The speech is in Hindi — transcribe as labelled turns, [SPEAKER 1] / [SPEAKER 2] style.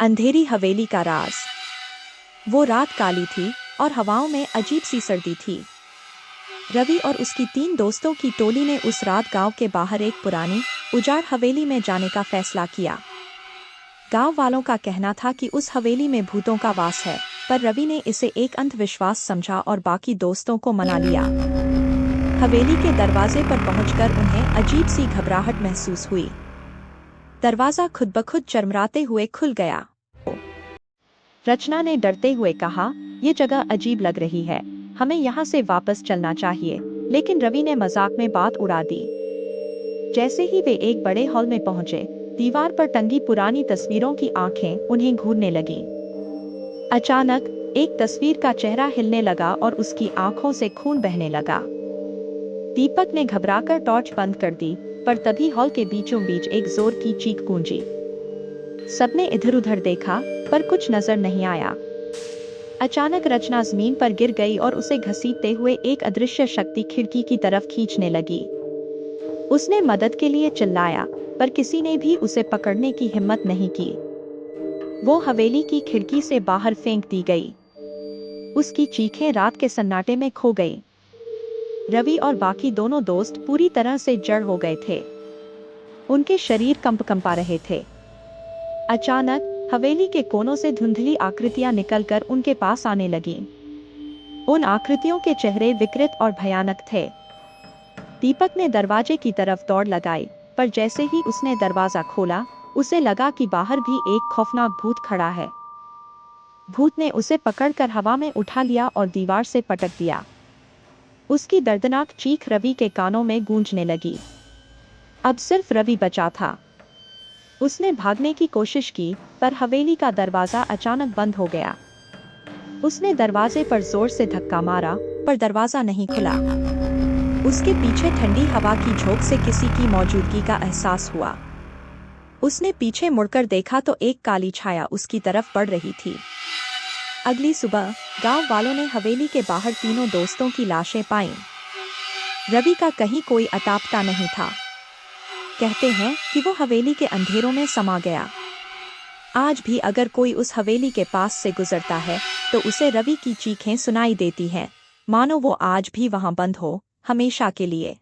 [SPEAKER 1] अंधेरी हवेली का राज। वो रात काली थी और हवाओं में अजीब सी सर्दी थी। रवि और उसकी 3 दोस्तों की टोली ने उस रात गांव के बाहर एक पुरानी उजाड़ हवेली में जाने का फैसला किया। गांव वालों का कहना था कि उस हवेली में भूतों का वास है, पर रवि ने इसे एक अंधविश्वास समझा और बाकी दोस्तों को मना लिया। हवेली के दरवाजे पर पहुंचकर उन्हें अजीब सी घबराहट महसूस हुई। दरवाजा खुद ब खुद चरमराते हुए खुल गया। रचना ने डरते हुए कहा, "ये जगह अजीब लग रही है, हमें यहाँ से वापस चलना चाहिए।" लेकिन रवि ने मजाक में बात उड़ा दी। जैसे ही वे एक बड़े हॉल में पहुंचे, दीवार पर टंगी पुरानी तस्वीरों की आंखें उन्हें घूरने लगीं। अचानक एक तस्वीर का चेहरा हिलने लगा और उसकी आंखों से खून बहने लगा। दीपक ने घबराकर टॉर्च बंद कर दी, पर तभी हॉल के बीचों बीच एक जोर की चीख गूंजी। सबने इधर-उधर देखा, पर कुछ नजर नहीं आया। अचानक रचना जमीन पर गिर गई और उसे घसीटते हुए एक अदृश्य शक्ति खिड़की की तरफ खींचने लगी। उसने मदद के लिए चिल्लाया, पर किसी ने भी उसे पकड़ने की हिम्मत नहीं की। वो हवेली की खिड़की से बाहर फेंक दी गई। उसकी चीखें रात के सन्नाटे में खो गई। रवि और बाकी दोनों दोस्त पूरी तरह से जड़ हो गए थे। उनके शरीर कंपा रहे थे। अचानक हवेली के कोनों से धुंधली आकृतियां निकलकर उनके पास आने लगीं। उन आकृतियों के चेहरे विकृत और भयानक थे। दीपक ने दरवाजे की तरफ दौड़ लगाई, पर जैसे ही उसने दरवाजा खोला, उसे लगा कि बाहर भी एक खौफनाक भूत खड़ा है। भूत ने उसे पकड़कर हवा में उठा लिया और दीवार से पटक दिया। उसकी दर्दनाक चीख रवि के कानों में गूंजने लगी। अब सिर्फ रवि बचा था। उसने भागने की कोशिश की, पर हवेली का दरवाजा अचानक बंद हो गया। उसने दरवाजे पर जोर से धक्का मारा, पर दरवाजा नहीं खुला। उसके पीछे ठंडी हवा की झोंक से किसी की मौजूदगी का एहसास हुआ। उसने पीछे मुड़कर देखा तो एक काली छाया उसकी तरफ बढ़ रही थी। अगली सुबह गांव वालों ने हवेली के बाहर तीनों दोस्तों की लाशें पाईं। रवि का कहीं कोई अतापता नहीं था। कहते हैं कि वो हवेली के अंधेरों में समा गया। आज भी अगर कोई उस हवेली के पास से गुजरता है, तो उसे रवि की चीखें सुनाई देती हैं, मानो वो आज भी वहां बंद हो, हमेशा के लिए।